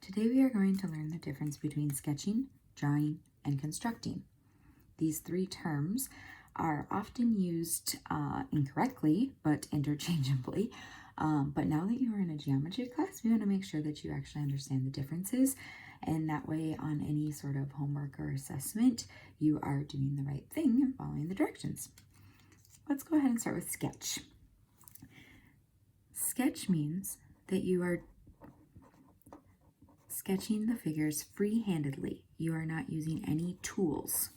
Today we are going to learn the difference between sketching, drawing, and constructing. These three terms are often used incorrectly, but interchangeably. But now that you are in a geometry class, we want to make sure that you actually understand the differences, and that way on any sort of homework or assessment, you are doing the right thing and following the directions. Let's go ahead and start with sketch. Sketch means that you are sketching the figures free-handedly. You are not using any tools.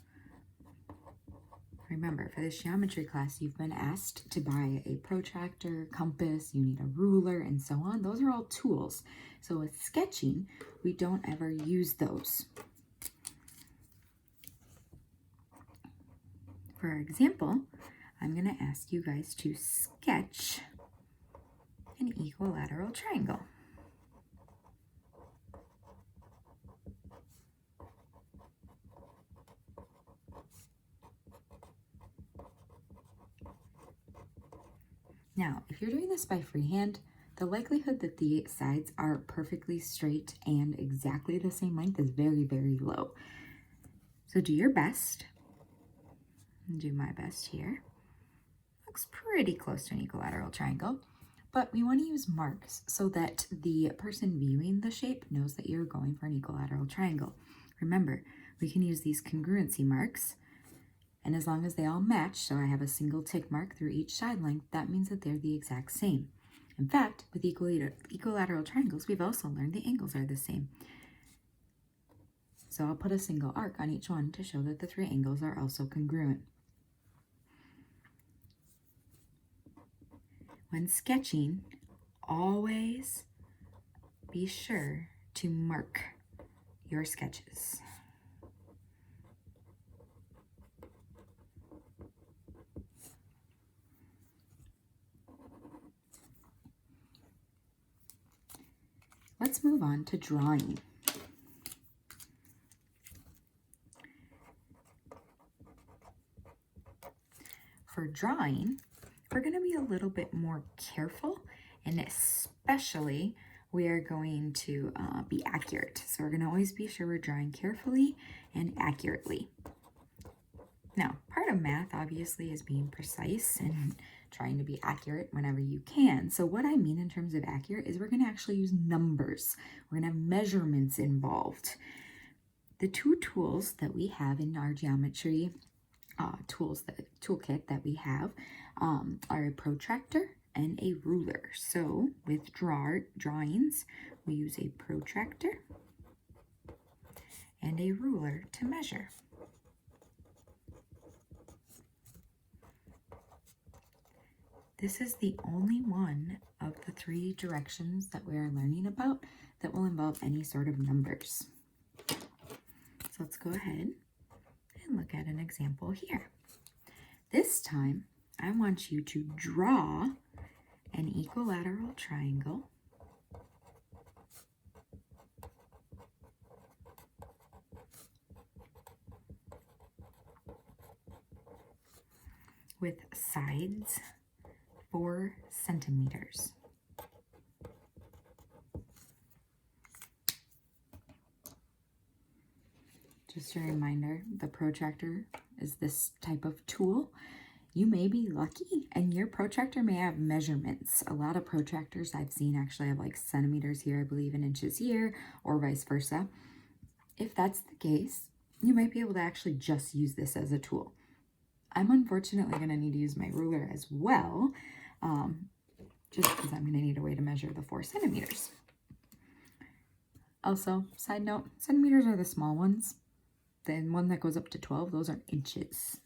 Remember, for this geometry class, you've been asked to buy a protractor, compass, you need a ruler, and so on. Those are all tools. So with sketching, we don't ever use those. For example, I'm going to ask you guys to sketch an equilateral triangle. Now, if you're doing this by freehand, the likelihood that the sides are perfectly straight and exactly the same length is very, very low. So do your best. Do my best here. Looks pretty close to an equilateral triangle, but we want to use marks so that the person viewing the shape knows that you're going for an equilateral triangle. Remember, we can use these congruency marks, and as long as they all match, so I have a single tick mark through each side length, that means that they're the exact same. In fact, with equilateral triangles, we've also learned the angles are the same. So I'll put a single arc on each one to show that the three angles are also congruent. When sketching, always be sure to mark your sketches. Let's move on to drawing. For drawing, we're going to be a little bit more careful, and especially we are going to be accurate. So we're going to always be sure we're drawing carefully and accurately. Now, part of math obviously is being precise and trying to be accurate whenever you can. So what I mean in terms of accurate is we're going to actually use numbers. We're going to have measurements involved. The two tools that we have in our geometry toolkit that we have are a protractor and a ruler. So with drawings, we use a protractor and a ruler to measure. This is the only one of the three directions that we are learning about that will involve any sort of numbers. So let's go ahead and look at an example here. This time, I want you to draw an equilateral triangle with sides 4 centimeters. Just a reminder, the protractor is this type of tool. You may be lucky and your protractor may have measurements. A lot of protractors I've seen actually have like centimeters here, I believe, and inches here, or vice versa. If that's the case, you might be able to actually just use this as a tool. I'm unfortunately going to need to use my ruler as well, just because I'm going to need a way to measure the 4 centimeters. Also, side note, centimeters are the small ones. The one that goes up to 12, those are inches.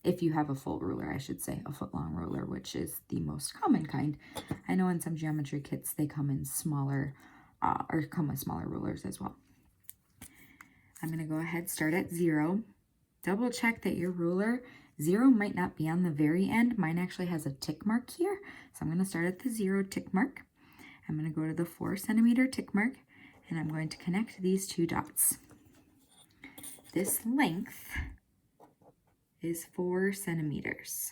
If you have a full ruler, I should say, a foot-long ruler, which is the most common kind. I know in some geometry kits, they come in smaller, or come with smaller rulers as well. I'm going to go ahead, start at 0. Double check that your ruler, 0 might not be on the very end. Mine actually has a tick mark here. So I'm going to start at the 0 tick mark. I'm going to go to the 4 centimeter tick mark, and I'm going to connect these two dots. This length is 4 centimeters.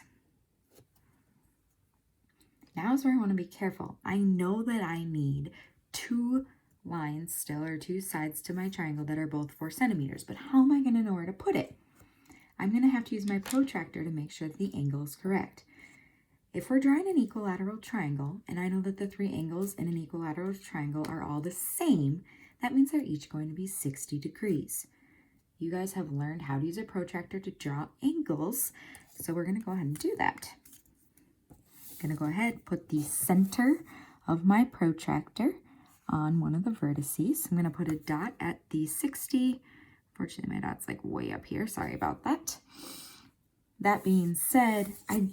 Now is where I want to be careful. I know that I need 2 lines still are two sides to my triangle that are both 4 centimeters, but how am I going to know where to put it? I'm going to have to use my protractor to make sure that the angle is correct. If we're drawing an equilateral triangle, and I know that the 3 angles in an equilateral triangle are all the same, that means they're each going to be 60 degrees. You guys have learned how to use a protractor to draw angles, so we're going to go ahead and do that. I'm going to go ahead, put the center of my protractor on one of the vertices. I'm going to put a dot at the 60. Fortunately, my dot's like way up here. Sorry about that. That being said, I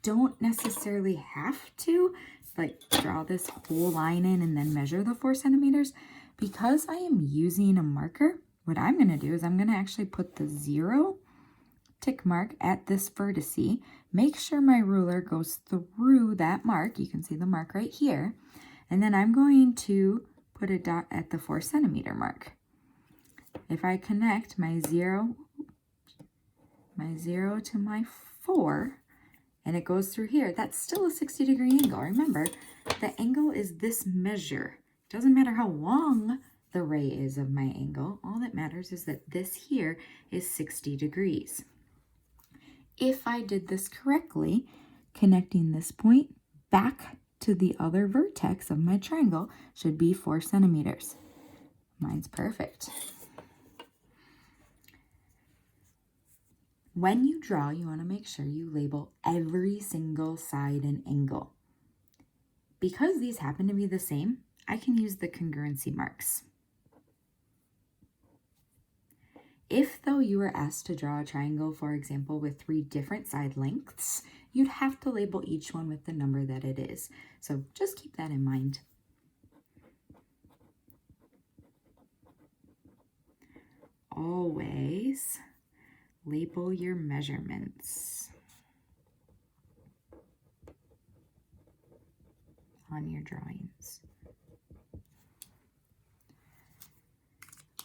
don't necessarily have to like draw this whole line in and then measure the 4 centimeters. Because I am using a marker, what I'm going to do is I'm going to actually put the 0 tick mark at this vertice. Make sure my ruler goes through that mark. You can see the mark right here. And then I'm going to put a dot at the 4 centimeter mark. If I connect my 0 to my 4, and it goes through here, that's still a 60-degree angle. Remember, the angle is this measure. It doesn't matter how long the ray is of my angle. All that matters is that this here is 60 degrees. If I did this correctly, connecting this point back to the other vertex of my triangle should be 4 centimeters. Mine's perfect. When you draw, you want to make sure you label every single side and angle. Because these happen to be the same, I can use the congruency marks. If, though, you were asked to draw a triangle, for example, with 3 different side lengths, you'd have to label each one with the number that it is. So just keep that in mind. Always label your measurements on your drawings.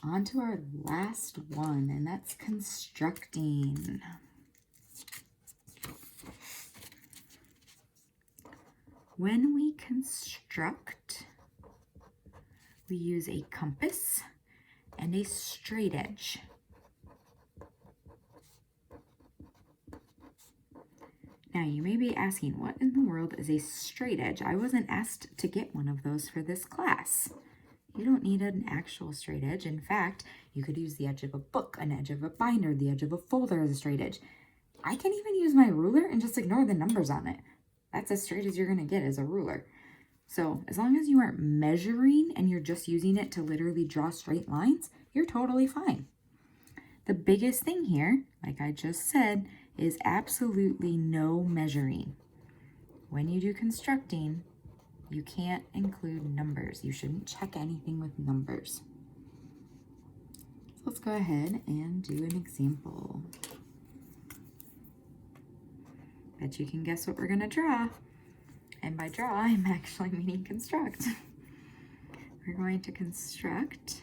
On to our last one, and that's constructing. When we construct, we use a compass and a straight edge. Now you may be asking, what in the world is a straight edge? I wasn't asked to get one of those for this class. You don't need an actual straight edge. In fact, you could use the edge of a book, an edge of a binder, the edge of a folder as a straight edge. I can even use my ruler and just ignore the numbers on it. That's as straight as you're going to get as a ruler. So as long as you aren't measuring and you're just using it to literally draw straight lines, you're totally fine. The biggest thing here, like I just said, is absolutely no measuring. When you do constructing, you can't include numbers. You shouldn't check anything with numbers. So let's go ahead and do an example. Bet you can guess what we're going to draw. And by draw, I'm actually meaning construct. We're going to construct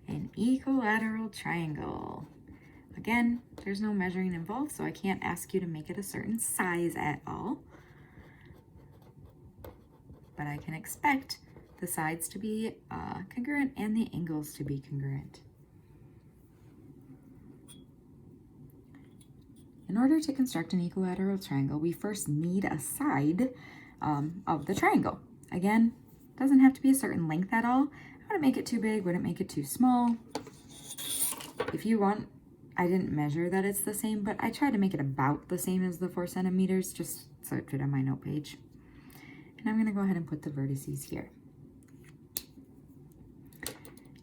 an equilateral triangle. Again, there's no measuring involved, so I can't ask you to make it a certain size at all. But I can expect the sides to be congruent and the angles to be congruent. In order to construct an equilateral triangle, we first need a side of the triangle. Again, doesn't have to be a certain length at all. I wouldn't make it too big, wouldn't make it too small. If you want, I didn't measure that it's the same, but I tried to make it about the same as the 4 centimeters, just so it fit on my note page. And I'm going to go ahead and put the vertices here.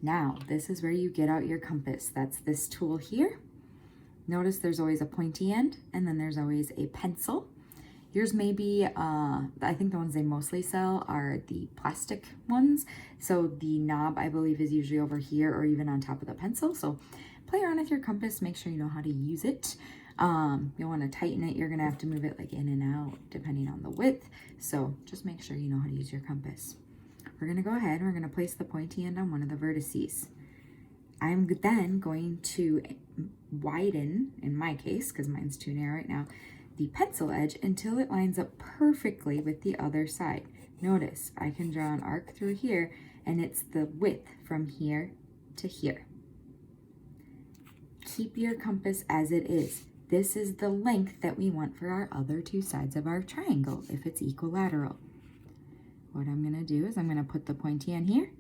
Now, this is where you get out your compass. That's this tool here. Notice there's always a pointy end, and then there's always a pencil. Yours may be, I think the ones they mostly sell are the plastic ones. So the knob, I believe, is usually over here or even on top of the pencil. So play around with your compass, make sure you know how to use it. You'll want to tighten it. You're going to have to move it like in and out depending on the width. So just make sure you know how to use your compass. We're going to go ahead and we're going to place the pointy end on one of the vertices. I'm then going to widen, in my case, because mine's too narrow right now, the pencil edge until it lines up perfectly with the other side. Notice I can draw an arc through here, and it's the width from here to here. Keep your compass as it is. This is the length that we want for our other two sides of our triangle if it's equilateral. What I'm going to do is I'm going to put the pointy end here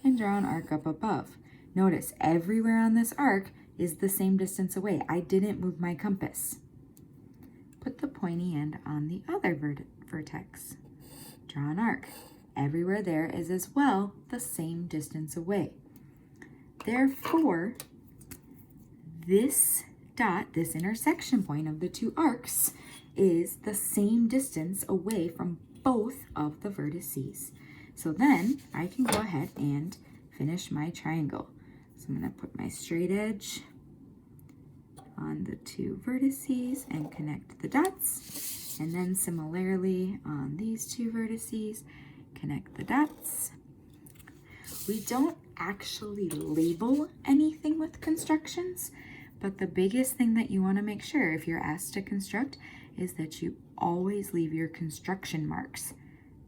and draw an arc up above. Notice everywhere on this arc is the same distance away. I didn't move my compass. Put the pointy end on the other vertex. Draw an arc. Everywhere there is as well the same distance away. Therefore, this dot, this intersection point of the two arcs, is the same distance away from both of the vertices. So then I can go ahead and finish my triangle. So I'm going to put my straight edge on the two vertices and connect the dots. And then similarly on these two vertices, connect the dots. We don't actually label anything with constructions, but the biggest thing that you want to make sure if you're asked to construct is that you always leave your construction marks.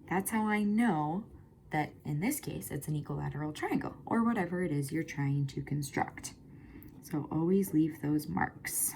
That's how I know that in this case it's an equilateral triangle or whatever it is you're trying to construct. So always leave those marks.